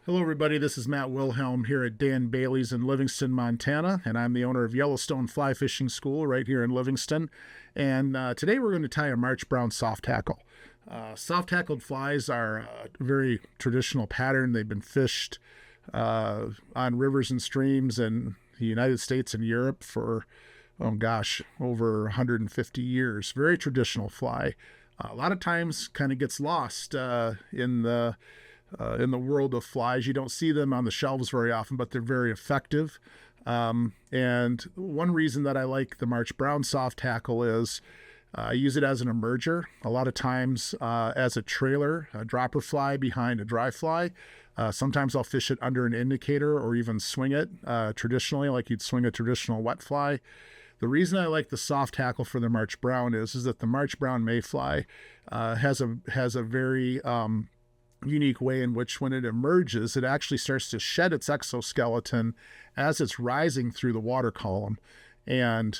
Hello, everybody. This is Matt Wilhelm here at Dan Bailey's in Livingston, Montana, and I'm the owner of Yellowstone Fly Fishing School right here in Livingston. And today we're going to tie a March Brown soft hackle. Soft hackled flies are a very traditional pattern. They've been fished on rivers and streams in the United States and Europe for, oh gosh, over 150 years. Very traditional fly. A lot of times kind of gets lost in the world of flies. You don't see them on the shelves very often, but they're very effective. And one reason that I like the March Brown soft hackle is I use it as an emerger. A lot of times as a trailer, a dropper fly behind a dry fly. Sometimes I'll fish it under an indicator or even swing it traditionally, like you'd swing a traditional wet fly. The reason I like the soft hackle for the March Brown is that the March Brown mayfly has a very unique way in which when it emerges, it actually starts to shed its exoskeleton as it's rising through the water column. And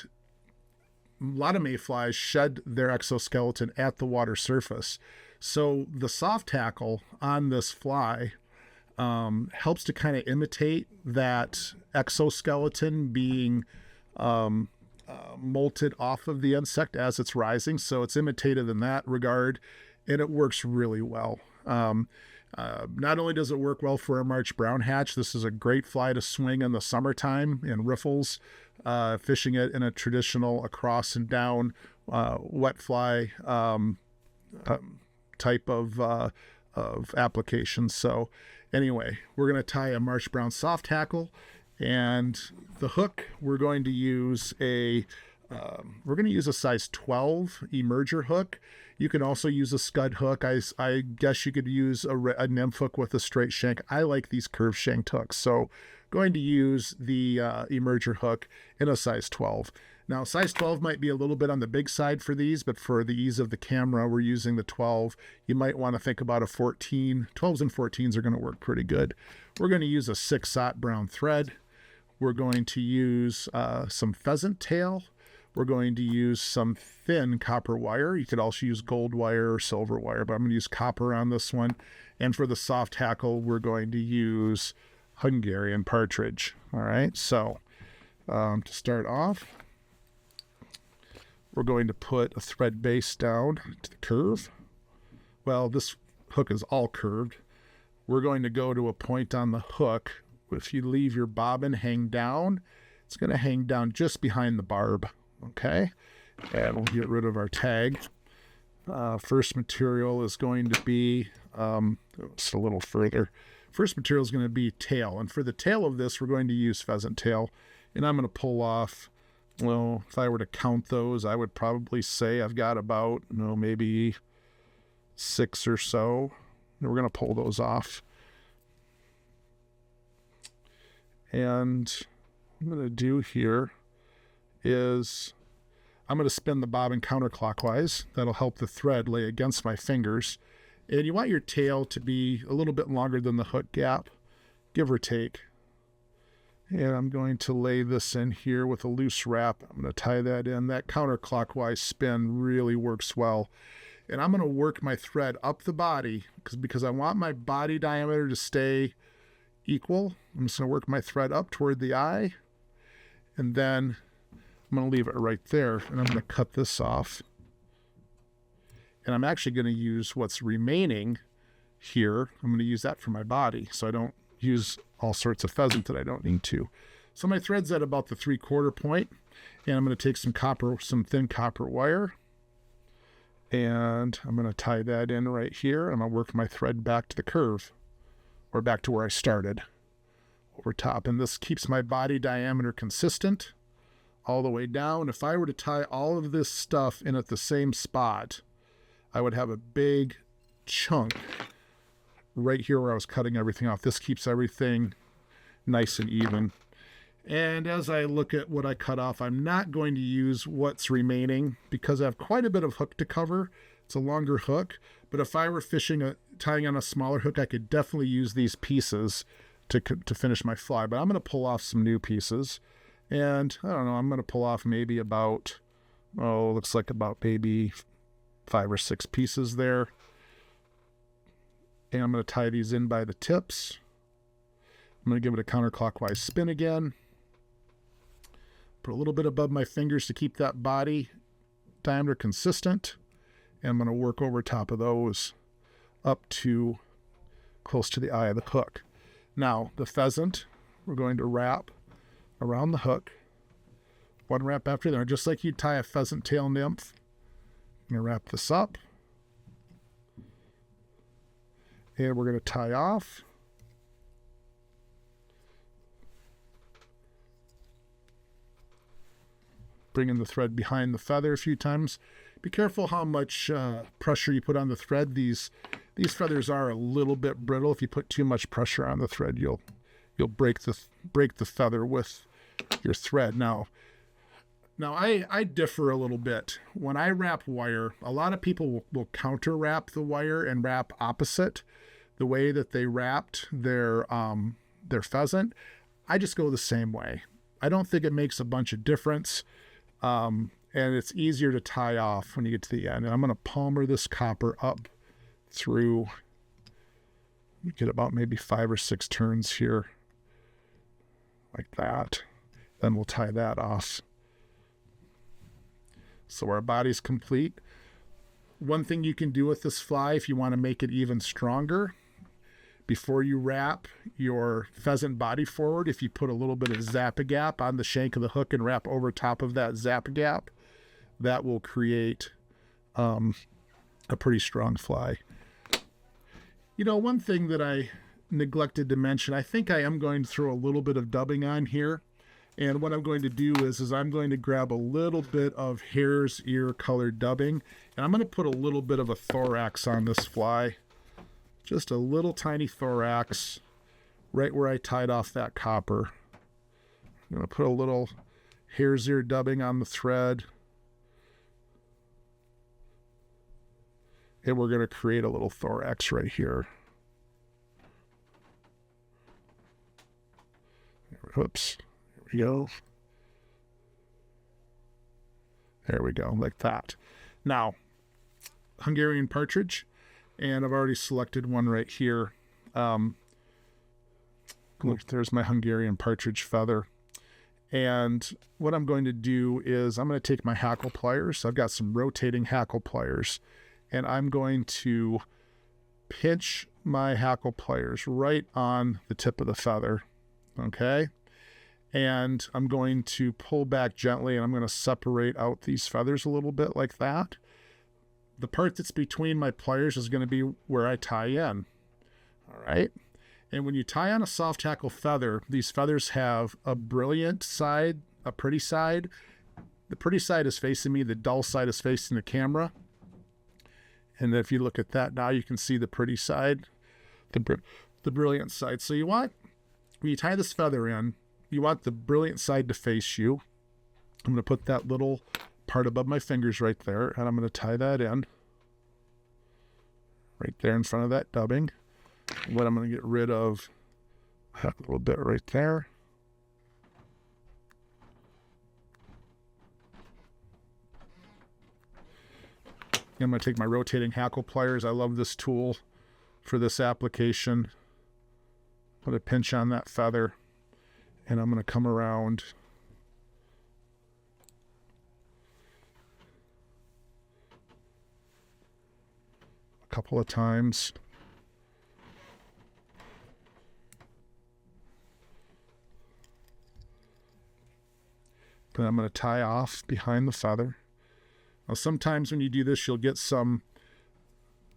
a lot of mayflies shed their exoskeleton at the water surface. So the soft hackle on this fly helps to kind of imitate that exoskeleton being molted off of the insect as it's rising. So it's imitative in that regard, and it works really well. Not only does it work well for a March Brown hatch, this is a great fly to swing in the summertime in riffles, fishing it in a traditional across and down wet fly type of application. So anyway, we're going to tie a March Brown soft hackle, and the hook we're going to use a size 12 emerger hook. You can also use a scud hook. I guess you could use a nymph hook with a straight shank. I like these curved shanked hooks, so going to use the emerger hook in a size 12. Now, size 12 might be a little bit on the big side for these, but for the ease of the camera, we're using the 12. You might want to think about a 14. 12s and 14s are going to work pretty good. We're going to use a 6/0 brown thread. We're going to use some pheasant tail. We're going to use some thin copper wire. You could also use gold wire or silver wire, but I'm going to use copper on this one. And for the soft hackle, we're going to use Hungarian partridge. All right, so to start off, we're going to put a thread base down to the curve. Well, this hook is all curved. We're going to go to a point on the hook. If you leave your bobbin hang down, it's going to hang down just behind the barb. Okay, and we'll get rid of our tag. First material is going to be, just a little further. First material is going to be tail, and for the tail of this, we're going to use pheasant tail, and I'm going to pull off, well, if I were to count those, I would probably say I've got about, maybe 6 or so, and we're going to pull those off. And what I'm going to do here is I'm going to spin the bobbin counterclockwise. That'll help the thread lay against my fingers. And you want your tail to be a little bit longer than the hook gap, give or take. And I'm going to lay this in here with a loose wrap. I'm going to tie that in. That counterclockwise spin really works well. And I'm going to work my thread up the body because I want my body diameter to stay equal. I'm just going to work my thread up toward the eye, and then I'm going to leave it right there, and I'm going to cut this off. And I'm actually going to use what's remaining here. I'm going to use that for my body, so I don't use all sorts of pheasant that I don't need to. So my thread's at about the 3/4 point, and I'm going to take some thin copper wire, and I'm going to tie that in right here. I'm going to work my thread back to the curve, or back to where I started, over top. And this keeps my body diameter consistent all the way down. If I were to tie all of this stuff in at the same spot, I would have a big chunk right here where I was cutting everything off. This keeps everything nice and even. And as I look at what I cut off, I'm not going to use what's remaining because I have quite a bit of hook to cover. It's a longer hook, but if I were tying on a smaller hook, I could definitely use these pieces to finish my fly. But I'm going to pull off some new pieces. And I don't know, I'm going to pull off maybe about, looks like about maybe 5 or 6 pieces there. And I'm going to tie these in by the tips. I'm going to give it a counterclockwise spin again. Put a little bit above my fingers to keep that body diameter consistent. And I'm going to work over top of those up to close to the eye of the hook. Now, the pheasant, we're going to wrap around the hook. One wrap after the other, just like you'd tie a pheasant tail nymph. I'm going to wrap this up. And we're going to tie off. Bringing the thread behind the feather a few times. Be careful how much pressure you put on the thread. These feathers are a little bit brittle. If you put too much pressure on the thread, you'll break the feather with your thread. Now I differ a little bit. When I wrap wire, a lot of people will counter wrap the wire and wrap opposite the way that they wrapped their pheasant. I just go the same way. I don't think it makes a bunch of difference. And it's easier to tie off when you get to the end. And I'm going to palmer this copper up through, get about maybe 5 or 6 turns here, like that. Then we'll tie that off. So our body's complete. One thing you can do with this fly, if you want to make it even stronger, before you wrap your pheasant body forward, if you put a little bit of Zap-A-Gap on the shank of the hook and wrap over top of that Zap-A-Gap, that will create a pretty strong fly. You know, one thing that I neglected to mention, I think I am going to throw a little bit of dubbing on here. And what I'm going to do is I'm going to grab a little bit of hare's ear colored dubbing, and I'm going to put a little bit of a thorax on this fly. Just a little tiny thorax right where I tied off that copper. I'm going to put a little hare's ear dubbing on the thread. And we're going to create a little thorax right here. Whoops. There we go. There we go, like that. Now, Hungarian partridge. And I've already selected one right here. Look, there's my Hungarian partridge feather. And what I'm going to do is I'm going to take my hackle pliers. I've got some rotating hackle pliers. And I'm going to pinch my hackle pliers right on the tip of the feather. Okay? And I'm going to pull back gently, and I'm going to separate out these feathers a little bit like that. The part that's between my pliers is going to be where I tie in. All right? And when you tie on a soft hackle feather, these feathers have a brilliant side, a pretty side. The pretty side is facing me. The dull side is facing the camera. And if you look at that now, you can see the pretty side, the brilliant side. So you want, when you tie this feather in, you want the brilliant side to face you. I'm going to put that little part above my fingers right there, and I'm going to tie that in right there in front of that dubbing. What I'm going to get rid of, a little bit right there. I'm going to take my rotating hackle pliers. I love this tool for this application. Put a pinch on that feather, and I'm going to come around a couple of times. Then I'm going to tie off behind the feather. Now, sometimes when you do this, you'll get some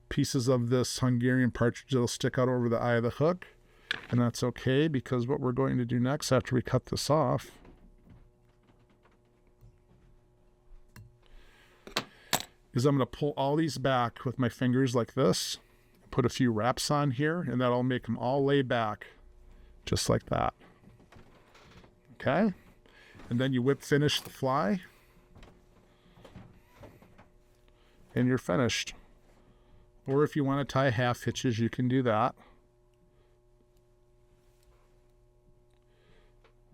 pieces of this Hungarian partridge that'll stick out over the eye of the hook. And that's okay, because what we're going to do next after we cut this off is I'm going to pull all these back with my fingers like this, put a few wraps on here, and that'll make them all lay back just like that. Okay? And then you whip finish the fly, and you're finished. Or if you want to tie half hitches, you can do that.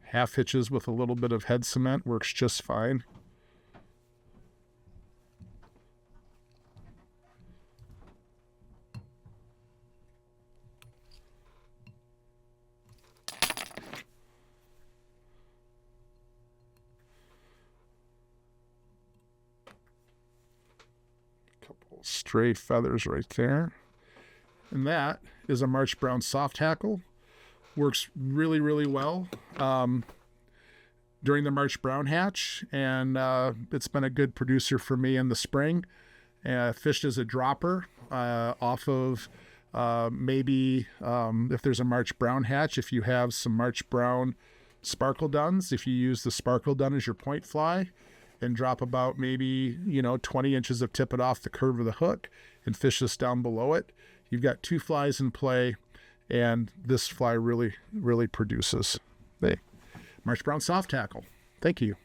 Half hitches with a little bit of head cement works just fine. Stray feathers right there. And that is a March Brown Soft Hackle. Works really, really well during the March Brown hatch, and it's been a good producer for me in the spring. Fished as a dropper off of maybe if there's a March Brown hatch, if you have some March Brown sparkle duns, if you use the sparkle dun as your point fly and drop about maybe 20 inches of tippet off the curve of the hook and fish this down below it, you've got 2 flies in play, and this fly really, really produces. Hey, March Brown Soft Hackle. Thank you.